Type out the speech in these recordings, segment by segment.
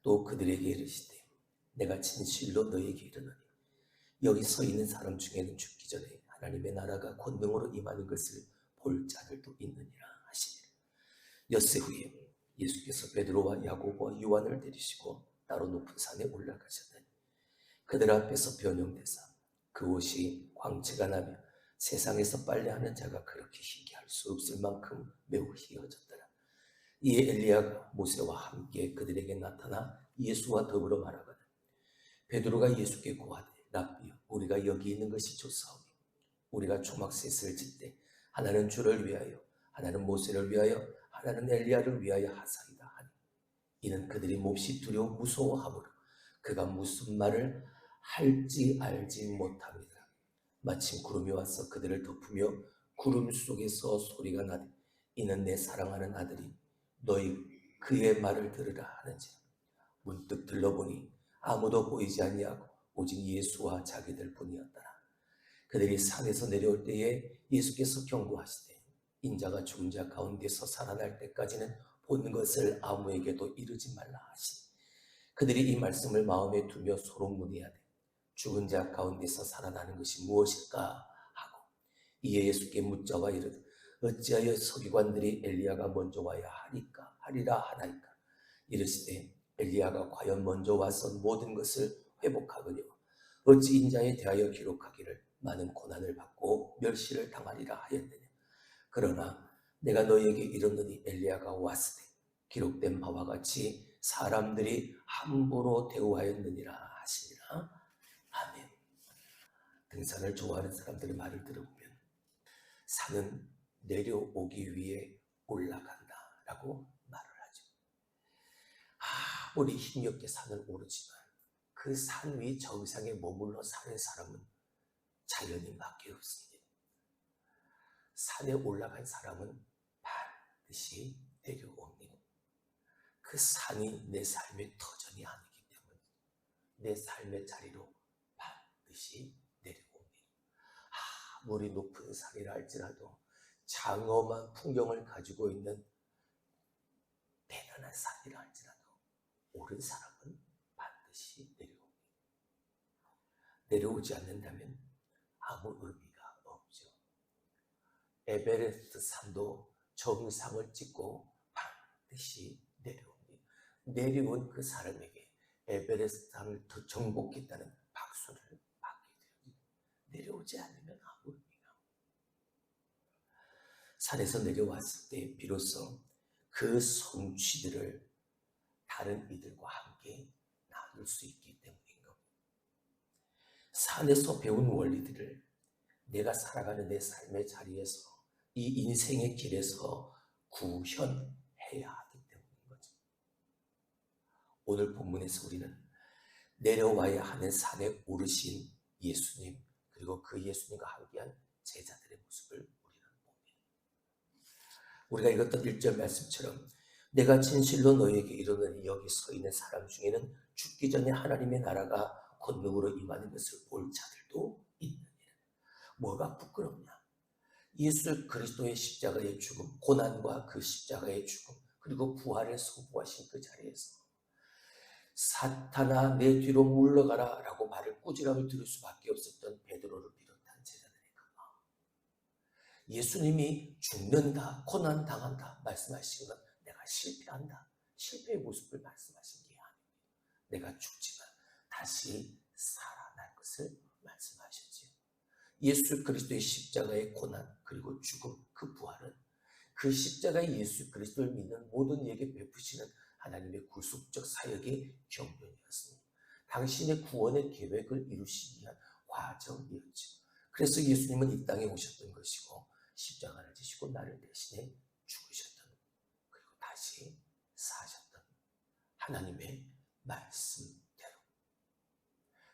또 그들에게 이르시되 내가 진실로 너희에게 이르노니 여기 서 있는 사람 중에는 죽기 전에 하나님의 나라가 권능으로 임하는 것을 볼 자들도 있느니라 하시니라. 엿새 후에 예수께서 베드로와 야고보와 요한을 데리시고 따로 높은 산에 올라가셨더니 그들 앞에서 변형되사 그 옷이 광채가 나며 세상에서 빨래하는 자가 그렇게 희게 할 수 없을 만큼 매우 희어졌더라. 이에 엘리야가 모세와 함께 그들에게 나타나 예수와 더불어 말하거든 베드로가 예수께 고하되 랍비여 우리가 여기 있는 것이 좋사오니 우리가 초막셋을 짓되 하나는 주를 위하여 하나는 모세를 위하여 하나는 엘리야를 위하여 하사이다 하니 이는 그들이 몹시 두려워 무서워하므로 그가 무슨 말을 할지 알지 못합니다. 마침 구름이 와서 그들을 덮으며 구름 속에서 소리가 나되 이는 내 사랑하는 아들이 너희 그의 말을 들으라 하는지라. 문득 들러보니 아무도 보이지 아니하고 오직 예수와 자기들 뿐이었더라. 그들이 산에서 내려올 때에 예수께서 경고하시되 인자가 죽은 자 가운데서 살아날 때까지는 보는 것을 아무에게도 이르지 말라 하시니 그들이 이 말씀을 마음에 두며 소롱문의하되 죽은 자 가운데서 살아나는 것이 무엇일까 하고 이에 예수께 묻자와 이르되 어찌하여 서기관들이 엘리야가 먼저 와야 하리라 하나이까. 이르시되 엘리야가 과연 먼저 와서 모든 것을 회복하거니와 어찌 인자에 대하여 기록하기를 많은 고난을 받고 멸시를 당하리라 하였느냐. 그러나 내가 너희에게 이르노니 엘리야가 왔으되 기록된 바와 같이 사람들이 함부로 대우하였느니라 하시니라. 아멘. 등산을 좋아하는 사람들의 말을 들어보면 산은 내려오기 위해 올라간다 라고 말을 하죠. 아무리 힘겹게 산을 오르지만 그 산 위 정상에 머물러 사는 사람은 자연인밖에 없습니다. 산에 올라간 사람은 반드시 내려옵니다. 그 산이 내 삶의 터전이 아니기 때문에 내 삶의 자리로 반드시 내려옵니다. 아무리 높은 산이라 할지라도 장엄한 풍경을 가지고 있는 대단한 산이라 할지라도 오른 사람은 반드시 내려옵니다. 내려오지 않는다면 아무 의미가 없죠. 에베레스트 산도 정상을 찍고 반드시 내려옵니다. 내려온 그 사람에게 에베레스트 산을 더 정복했다는 박수를 받게 됩니다. 내려오지 않으면 아무 의미가 없습니다. 산에서 내려왔을 때 비로소 그 성취들을 다른 이들과 함께 나눌 수 있기 때문인 겁니다. 산에서 배운 원리들을 내가 살아가는 내 삶의 자리에서 이 인생의 길에서 구현해야 하기 때문인 거죠. 오늘 본문에서 우리는 내려와야 하는 산에 오르신 예수님 그리고 그 예수님과 함께한 제자들의 모습을 우리는 봅니다. 우리가 읽었던 1절 말씀처럼 내가 진실로 너희에게 이르노니 여기 서 있는 사람 중에는 죽기 전에 하나님의 나라가 권능으로 임하는 것을 볼 자들도 있느니라. 뭐가 부끄럽냐? 예수 그리스도의 십자가의 죽음, 고난과 그 십자가의 죽음, 그리고 부활을 선포하신 그 자리에서 사탄아 내 뒤로 물러가라 라고 말을 꾸지람을 들을 수밖에 없었던 베드로를 비롯한 제자들의 그 마음. 예수님이 죽는다, 고난당한다 말씀하신 건 내가 실패한다, 실패의 모습을 말씀하신 게 아닙니다. 내가 죽지만 다시 살아날 것을 말씀하셨지요. 예수 그리스도의 십자가의 고난 그리고 죽음 그 부활은 그 십자가의 예수 그리스도를 믿는 모든 이에게 베푸시는 하나님의 구속적 사역의 경륜이었습니다. 당신의 구원의 계획을 이루시기 위한 과정이었죠. 그래서 예수님은 이 땅에 오셨던 것이고 십자가를 지시고 나를 대신에 죽으셨던 그리고 다시 사셨던 하나님의 말씀대로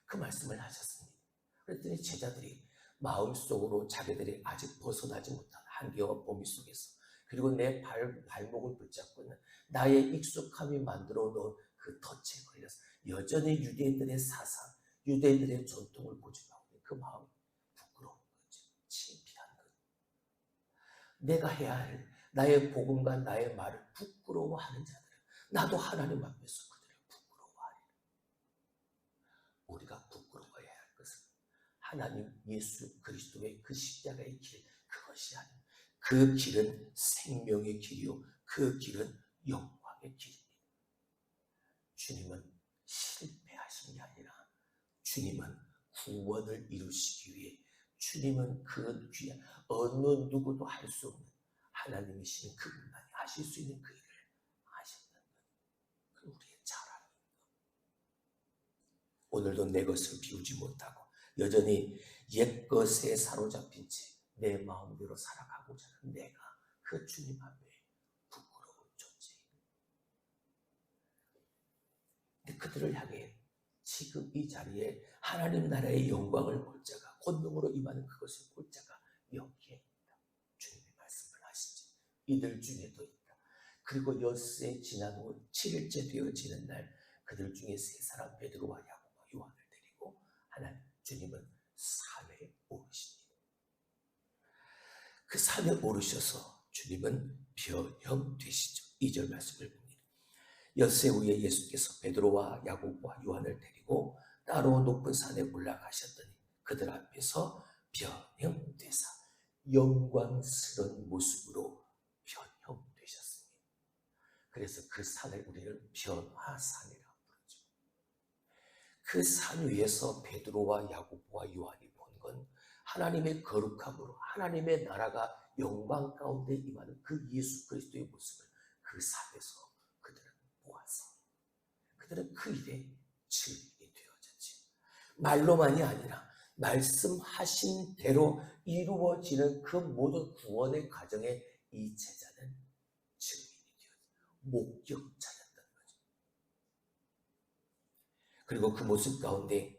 그 말씀을 하셨습니다. 그랬더니 제자들이 마음속으로 자기들이 아직 벗어나지 못한 한계와 범위 속에서 그리고 내 발목을 붙잡고 있는 나의 익숙함이 만들어 놓은 그 덫에 걸려서 여전히 유대인들의 사상, 유대인들의 전통을 고집하고 있는 그 마음이 부끄러운 거죠. 창피한 거죠. 내가 해야 할 나의 복음과 나의 말을 부끄러워하는 자들은 나도 하나님 앞에서 그들을 부끄러워하는 우리가 부끄러워해야 할 것은 하나님 예수 그리스도의 그 십자가의 길, 그것이 아니에요. 그 길은 생명의 길이요, 그 길은 영광의 길입니다. 주님은 실패하신 게 아니라 주님은 구원을 이루시기 위해, 주님은 그 귀한 어느 누구도 할 수 없는 하나님이신 그분만이 하실 수 있는 그 일을 하셨다는 것, 그 우리의 자랑입니다. 오늘도 내 것을 비우지 못하고 여전히 옛것에 사로잡힌 채 내 마음대로 살아가고자 하는 내가 그 주님 앞에 부끄러운 존재입니다. 근데 그들을 향해 지금 이 자리에 하나님 나라의 영광을 볼 자가, 권능으로 임하는 그것을 볼 자가 여기에 있다. 주님이 말씀을 하시지. 이들 중에도 있다. 그리고 엿새 지난 후 7일째 되어지는 날 그들 중에 세 사람 베드로와 야고보와 요한을 데리고 하나님 주님은 산에 오르십니다. 그 산에 오르셔서 주님은 변형되시죠. 2절 말씀을 봅니다. 엿새 후에 예수께서 베드로와 야고보와 요한을 데리고 따로 높은 산에 올라가셨더니 그들 앞에서 변형되사 영광스러운 모습으로 변형되셨습니다. 그래서 그 산을 우리는 변화산이라고 부르죠. 그 산 위에서 베드로와 야고보와 요한이 본 건 하나님의 거룩함으로 하나님의 나라가 영광 가운데 임하는 그 예수 그리스도의 모습을 그 산에서 그들은 보아서 그들은 그 일에 증인이 되어졌지. 말로만이 아니라 말씀하신 대로 이루어지는 그 모든 구원의 과정에 이 제자는 증인이 되어졌지. 목격자였던 거죠. 그리고 그 모습 가운데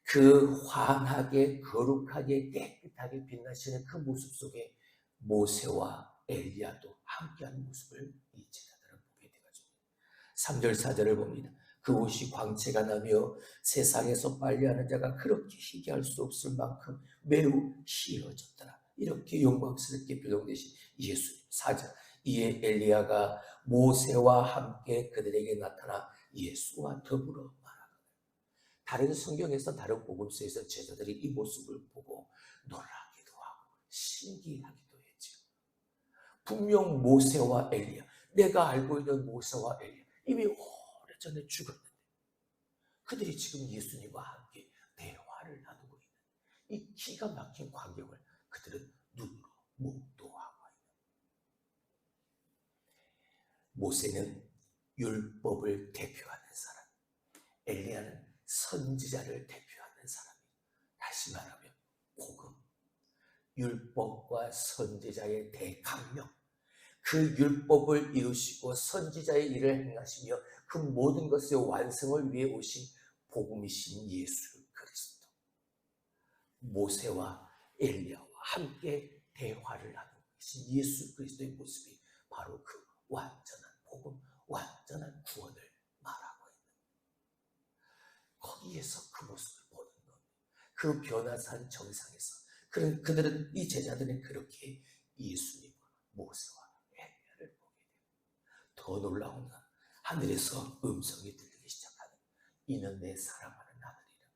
그 환하게 거룩하게 깨끗하게 빛나시는 그 모습 속에 모세와 엘리야도 함께하는 모습을 이 제자들은 보게 되어집니다. 3절 4절을 봅니다. 그 옷이 광채가 나며 세상에서 빨래하는 자가 그렇게 희귀할 수 없을 만큼 매우 희어졌더라. 이렇게 영광스럽게 표현되신 예수님. 4절 이에 엘리야가 모세와 함께 그들에게 나타나 예수와 더불어 다른 성경에서 다른 복음서에서 제자들이 이 모습을 보고 놀라기도 하고 신기하기도 했죠. 분명 모세와 엘리야, 내가 알고 있는 모세와 엘리야 이미 오래전에 죽었는데 그들이 지금 예수님과 함께 대화를 나누고 있는 이 기가 막힌 광경을 그들은 눈으로 목도하고 있는. 모세는 율법을 대표하는 사람, 엘리야는 선지자를 대표하는 사람이에요. 다시 말하면 복음, 율법과 선지자의 대강령, 그 율법을 이루시고 선지자의 일을 행하시며 그 모든 것의 완성을 위해 오신 복음이신 예수 그리스도, 모세와 엘리야와 함께 대화를 하는 것이 예수 그리스도의 모습이 바로 그 완전한 복음, 완전한 구원을 말하고 있는, 거기에서 그 모습을 보는 것, 그 변화산 정상에서 그들은 이 제자들은 그렇게 예수님과 모세와 엘리야를 보게 돼요. 더 놀라운 건 하늘에서 음성이 들리기 시작하는, 이는 내 사랑하는 아들이라.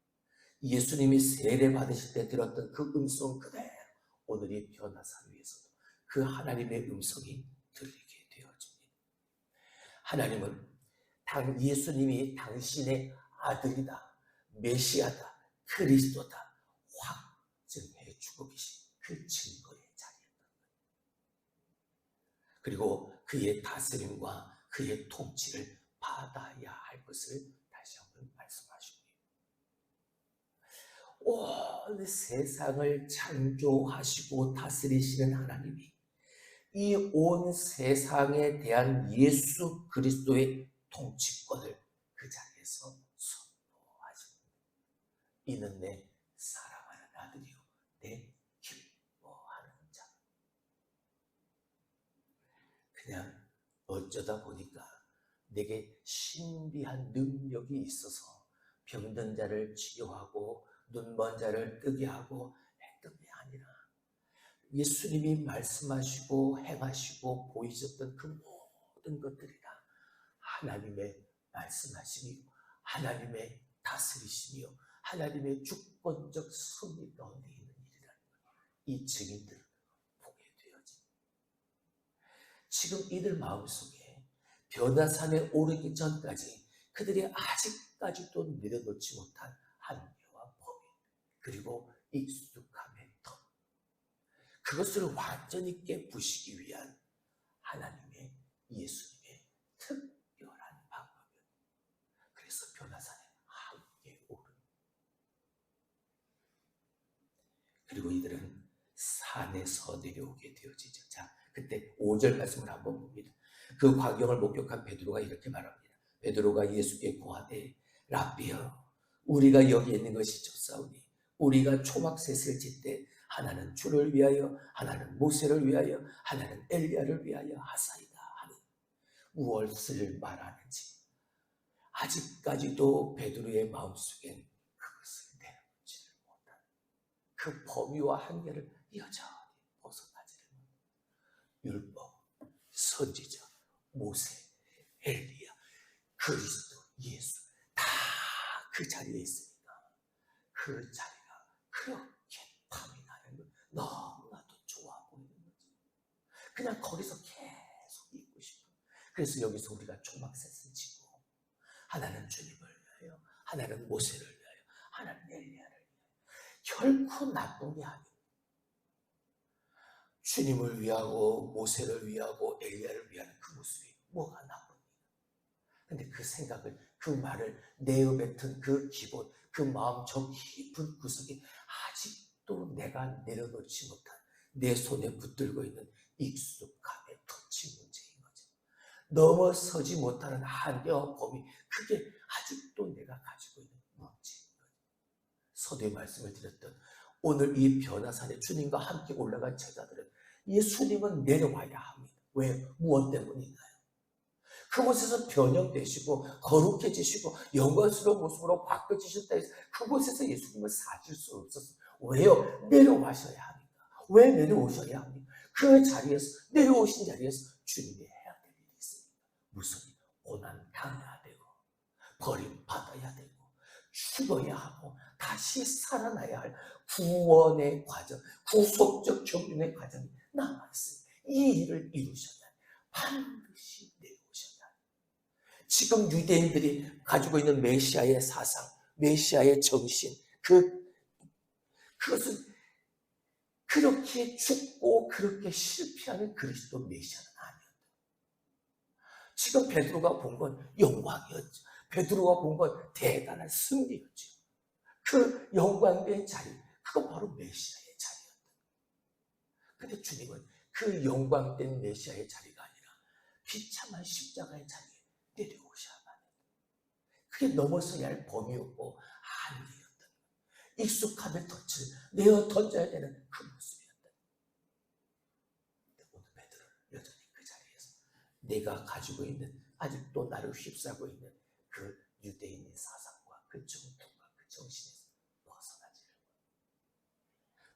예수님이 세례 받으실 때 들었던 그 음성 그대로 오늘 이 변화산 위에서도 그 하나님의 음성이 들리게 되어집니다. 하나님은 예수님이 당신의 아들이다, 메시아다, 그리스도다 확증해 주고 계신 그 증거의 자리였던 거예요. 그리고 그의 다스림과 그의 통치를 받아야 할 것을 다시 한번 말씀하시고, 온 세상을 창조하시고 다스리시는 하나님이 이 온 세상에 대한 예수 그리스도의 통치권을 그 자리에서 선포하십니다. 이는 내 사랑하는 아들이요 내 기뻐하는 자. 그냥 어쩌다 보니까 내게 신비한 능력이 있어서 병든 자를 치료하고 눈먼 자를 뜨게 하고 했던 게 아니라 예수님이 말씀하시고 행하시고 보이셨던 그 모든 것들이 다 하나님의 말씀하심이고 하나님의 다스리시며 하나님의 주권적 섭리 가운데 있는 일이라는 것, 이 증인들을 보게 되어집니다. 지금 이들 마음속에 변화산에 오르기 전까지 그들이 아직까지도 내려놓지 못한 한계와 범위, 그리고 익숙함의 덫, 그것을 완전히 깨부시기 위한 하나님의, 예수님의 특별한 방법이었습니다. 그래서 변화산에 함께 오른, 그리고 이들은 산에서 내려오게 되어지죠. 자, 그때 5절 말씀을 한번 봅니다. 그 광경을 목격한 베드로가 이렇게 말합니다. 베드로가 예수께 고하되 랍비여, 우리가 여기 있는 것이 좋사오니 우리가 초막셋을 짓되 하나는 주를 위하여, 하나는 모세를 위하여, 하나는 엘리야를 위하여 하사이다 하니 무엇을 말하는지 아직까지도 베드로의 마음속엔 그것을 내려놓지를 못한 그 범위와 한계를 여전히 벗어나지를 못한 율법, 선지자, 모세, 엘리야, 그리스도, 예수 다 그 자리에 있으니까 그 자리가 그렇게 탐이 나는 거, 너무나도 좋아 보이는 거지. 그냥 거기서 계속 있고 싶어. 그래서 여기서 우리가 초막셋을 지고 하나는 주님을 위하여, 하나는 모세를 위하여, 하나는 엘리야를 위하여, 결코 나쁜 게 아니에요. 주님을 위하고 모세를 위하고 엘리야를 위하는 그 모습이 뭐가 나쁩니까? 근데 그 생각을, 그 말을 내어뱉은 그 기본, 그 마음 저 깊은 구석에 아직도 내가 내려놓지 못한, 내 손에 붙들고 있는 익숙함의 터치 문제인 거죠. 넘어서지 못하는 한계와 범위, 그게 아직도 내가 가지고 있는 문제인 거죠. 서두에 말씀을 드렸던 오늘 이 변화산에 주님과 함께 올라간 제자들은 예수님은 내려와야 합니다. 왜? 무엇 때문인가요? 그곳에서 변형되시고 거룩해지시고 영광스러운 모습으로 바뀌어지셨다 해서 그곳에서 예수님을 사실 수 없었어요. 왜요? 내려와셔야 합니다. 왜 내려오셔야 합니까? 그 자리에서, 내려오신 자리에서 주님이 해야 될 일이 있습니다. 무슨 고난 당해야 되고, 버림받아야 되고, 죽어야 하고, 다시 살아나야 할 구원의 과정, 구속적 경륜의 과정이 남아있습니다. 이 일을 이루셔야 반드시 내려오셔야 합니다. 지금 유대인들이 가지고 있는 메시아의 사상, 메시아의 정신, 그것은 그렇게 죽고 그렇게 실패하는 그리스도 메시아는 아니었다. 지금 베드로가 본 건 영광이었죠. 베드로가 본 건 대단한 승리였죠. 그 영광의 자리, 그건 바로 메시아의 자리였다. 근데 주님은 그 영광된 메시아의 자리가 아니라 비참한 십자가의 자리에 내려오셔야만 했다. 그게 넘어서야 할 범위였고 한계였다. 익숙함의 덫을 내어 던져야 되는 그 모습이었다. 오늘 베드로는 여전히 그 자리에서 내가 가지고 있는, 아직도 나를 휩싸고 있는 그 유대인의 사상과 그 정통과 그 정신에서 벗어나지 않고,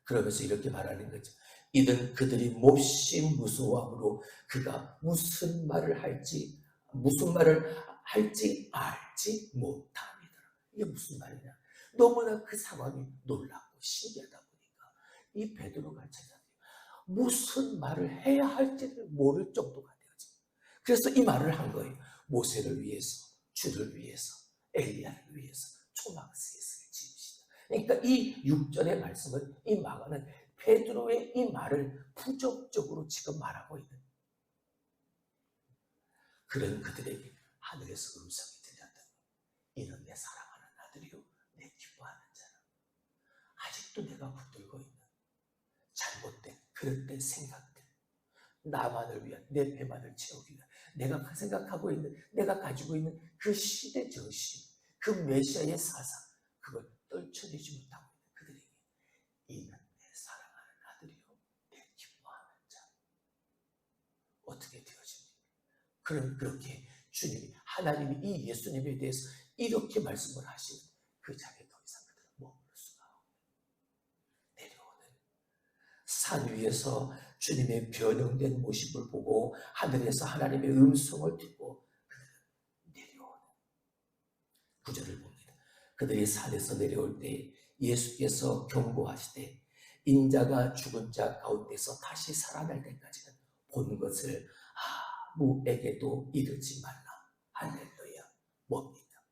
그러면서 이렇게 말하는 거죠. 이는 그들이 몹시 무서워함으로 그가 무슨 말을 할지 알지 못함이더라. 이게 무슨 말이냐? 너무나 그 상황이 놀랍고 신기하다 보니까 이 베드로가 제자들이 무슨 말을 해야 할지를 모를 정도가 되어져. 그래서 이 말을 한 거예요. 모세를 위해서, 주를 위해서, 엘리야를 위해서 초막셋을 지으시다. 그러니까 이 6절의 말씀은, 이 마가는 베드로의 이 말을 부정적으로 지금 말하고 있는, 그런 그들에게 하늘에서 음성이 들렸다. 이는 내 사랑하는 아들이요 내 기뻐하는 자라. 아직도 내가 붙들고 있는 잘못된 그릇된 생각들, 나만을 위한, 내 배만을 채우기 위한, 내가 생각하고 있는, 내가 가지고 있는 그 시대 정신, 그 메시아의 사상, 그걸 떨쳐내지 못하고 있는 그들에게 이는 내 사랑하는 아들이요 내 기뻐하는 자. 어떻게 되어집니까? 그럼 그렇게 주님이, 하나님이 이 예수님에 대해서 이렇게 말씀을 하시는 그 자리에 더 이상 그들은 머물 수가 없는, 내려오는, 산 위에서 주님의 변형된 모습을 보고 하늘에서 하나님의 음성을 듣고 그들은 내려오는 구절을 봅니다. 그들이 산에서 내려올 때 예수께서 경고하시되 인자가 죽은 자 가운데서 다시 살아날 때까지는 본 것을 아무에게도 이르지 말라. 할렐루야. 뭡니까?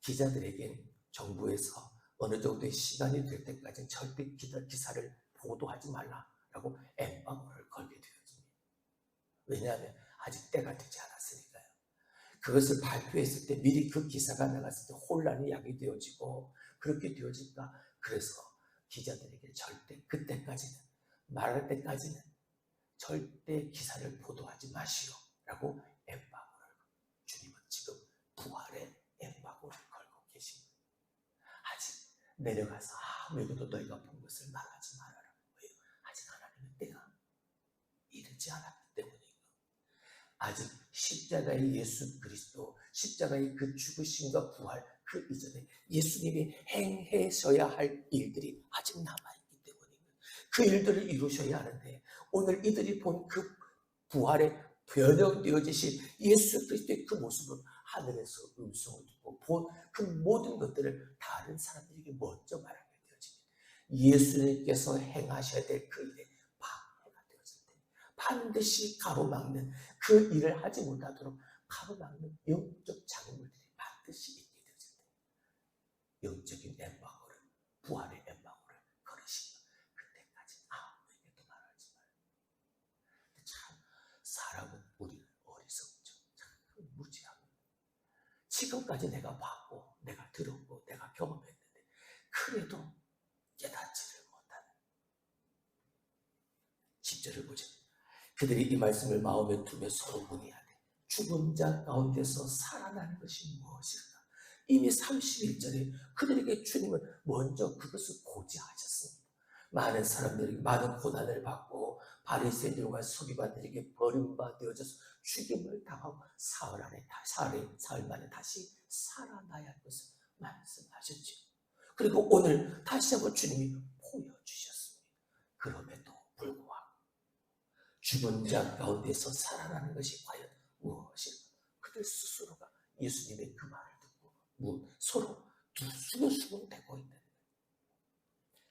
기자들에겐 정부에서 어느 정도의 시간이 될 때까지는 절대 기사를 보도하지 말라라고 엠바고를 걸게 되었습니다. 왜냐하면 아직 때가 되지 않았으니까요. 그것을 발표했을 때 미리 그 기사가 나갔을 때 혼란이 야기되어지고 그렇게 되어질까. 그래서 기자들에게 절대 그때까지는 말할 때까지는 절대 기사를 보도하지 마시오 라고 엠바고를, 주님은 지금 부활의 엠바고를 걸고 계십니다. 아직 내려가서 아무에게도 너희가 본 것을 말하지 말아라. 왜요? 아직 하나님의 때가 이르지 않았기 때문이고, 아직 십자가의 예수 그리스도, 십자가의 그 죽으심과 부활 그 이전에 예수님이 행하셔야 할 일들이 아직 남아있기 때문이고, 그 일들을 이루셔야 하는데, 오늘 이들이 본 그 부활에 변형되어지신 예수 그리스도의 그 모습을 하늘에서 음성을 듣고 본 그 모든 것들을 다른 사람들에게 먼저 말하게 되어집니다. 예수님께서 행하셔야 될 그 일에 방해가 되었을 때 반드시 가로막는, 그 일을 하지 못하도록 가로막는 영적 장애물들이 반드시 있게 되었을 때 영적인 엠바고를, 부활의 엠바고를 걸으시며 그때까지 아무에게도 말하지 말아요. 참 사람은 우리는 어리석죠. 참 무지합니다. 지금까지 내가 봤고 내가 들었고 내가 경험했는데 그래도 깨닫지를 못하는 10절을 보죠. 그들이 이 말씀을 마음에 두며 서로 문의하되 죽은 자 가운데서 살아나는 것이 무엇일까? 이미 31절에 그들에게 주님은 먼저 그것을 고지하셨습니다. 많은 사람들이 많은 고난을 받고 바리새인들과 서기관들에게 버림받아져서 죽임을 당하고 사흘 만에 다시 살아나야 할 것을 말씀하셨죠. 그리고 오늘 다시 한번 주님이 보여주셨습니다. 그럼에도 불구하고 죽은 자 가운데서 살아나는 것이 과연 무엇일까? 그들 스스로가 예수님의 그 말을 듣고 서로 수근수근 대고 있는.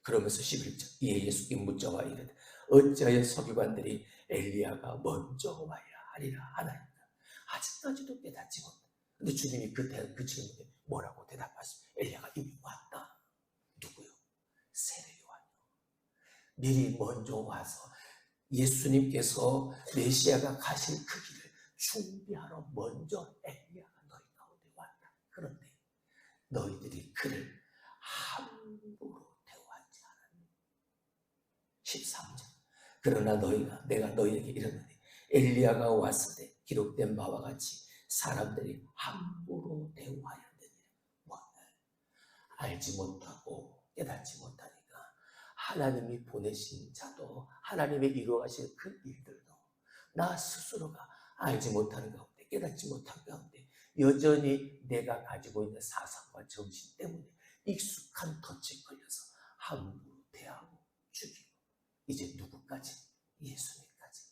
그러면서 11절 이에 예수께 묻자와 이르되 어찌하여 서기관들이 엘리야가 먼저 와야 하리라 하나이까? 아직까지도 깨닫지 못해. 근데 주님이 그 질문에 뭐라고 대답하십니까? 엘리야가 이미 왔다. 누구요? 세례 요한이요. 미리 먼저 와서 예수님께서 메시아가 가실 그 길을 준비하러 먼저 엘리야가 너희 가운데 왔다. 그런데 너희들이 그를 함부로 13절 그러나 내가 너희에게 이르노니 엘리야가 왔을 때 기록된 바와 같이 사람들이 함부로 대우하였느니라. 알지 못하고 깨닫지 못하니까 하나님이 보내신 자도 하나님의 이루어가실 그 일들도 나 스스로가 알지 못하는 가운데 깨닫지 못한 가운데 여전히 내가 가지고 있는 사상과 정신 때문에 익숙한 덫에 걸려서 함부로 대하고 죽이고 이제 누구까지? 예수님까지.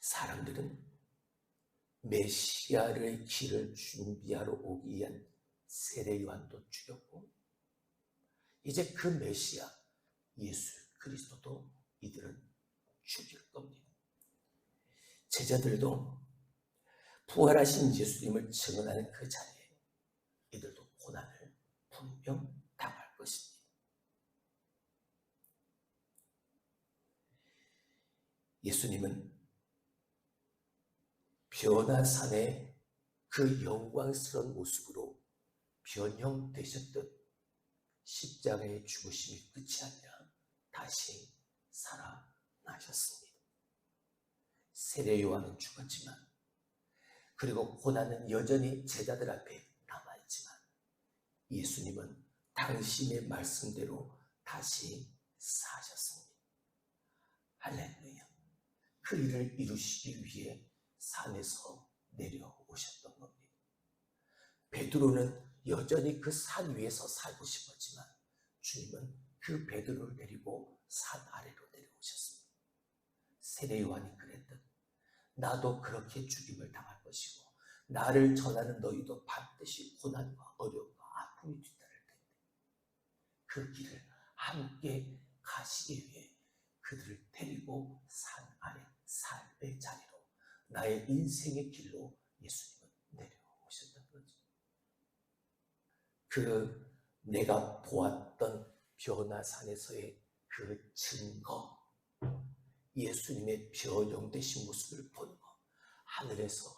사람들은 메시아의 길을 준비하러 오기 위한 세례 요한도 죽였고 이제 그 메시아 예수 그리스도도 이들은 죽일 겁니다. 제자들도 부활하신 예수님을 증언하는 그 자리에 이들도 고난을 분명 당할 것입니다. 예수님은 변화산의 그 영광스러운 모습으로 변형되셨듯 십자가의 죽으심이 끝이 아니라 다시 살아나셨습니다. 세례 요한은 죽었지만 그리고 고난은 여전히 제자들 앞에 남아있지만 예수님은 당신의 말씀대로 다시 사셨습니다. 할렐루야. 그 일을 이루시기 위해 산에서 내려오셨던 겁니다. 베드로는 여전히 그 산 위에서 살고 싶었지만 주님은 그 베드로를 데리고 산 아래로 내려오셨습니다. 세례 요한이 그랬듯 나도 그렇게 죽임을 당할 것이고 나를 전하는 너희도 반드시 고난과 어려움과 아픔이 뒤따를 텐데 그 길을 함께 가시기 위해 그들을 데리고 산 아래 삶의 자리로 나의 인생의 길로 예수님은 내려오셨던 거죠. 그 내가 보았던 변화산에서의 그 증거, 예수님의 변형되신 모습을 보는 것, 하늘에서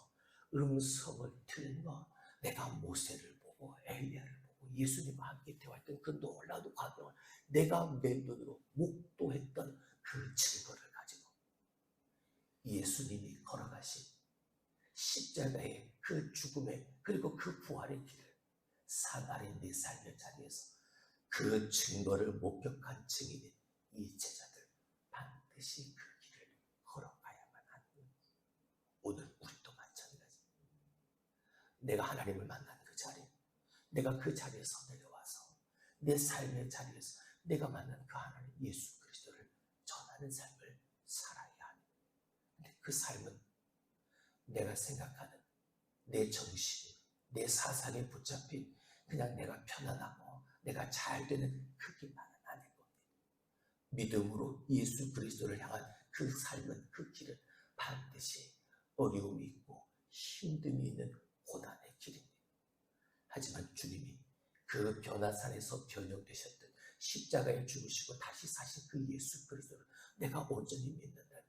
음성을 들은 것, 내가 모세를 보고 엘리야를 보고 예수님과 함께 대화했던 그 놀라운 광경을 내가 맨눈으로 목도했던 그 증거를 가지고 예수님이 걸어가신 십자가의 그 죽음의 그리고 그 부활의 길을 산 아래 내 삶의 자리에서 그 증거를 목격한 증인인 이 제자들 반드시 그 길을 걸어가야만 하는 거예요. 오늘 우리도 마찬가지입니다. 내가 하나님을 만난 그 자리, 내가 그 자리에서 내려와서 내 삶의 자리에서 내가 만난 그 하나님 예수 그리스도를 전하는 삶을 살아야 하는. 근데 그 삶은 내가 생각하는 내 정신, 내 사상에 붙잡힌 그냥 내가 편안하고 내가 잘 되는 그 길만은 아닌 겁니다. 믿음으로 예수 그리스도를 향한 그 삶은 그 길은 반드시 어려움이 있고 힘듦이 있는 고난의 길입니다. 하지만 주님이 그 변화산에서 변형되셨던 십자가에 죽으시고 다시 사신 그 예수 그리스도를 내가 온전히 믿는다면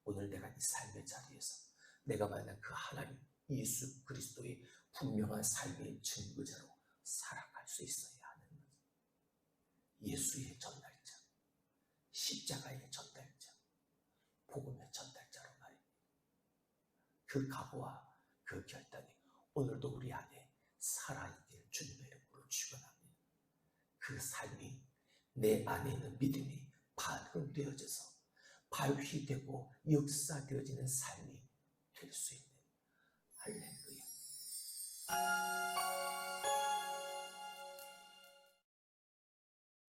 오늘 내가 이 삶의 자리에서 내가 만난 그 하나님 예수 그리스도의 분명한 삶의 증거자로 살아갈 수 있어야 하는 거죠. 예수의 전달자, 십자가의 전달자, 복음의 전달자로 말입니다. 그 각오와 그 결단이 오늘도 우리 안에 살아있길 주님의 이름으로 축원합니다. 그 삶이 내 안에 있는 믿음이 발현되어져서 발휘되고 역사되어지는 삶이 될 수 있는 할렐루야.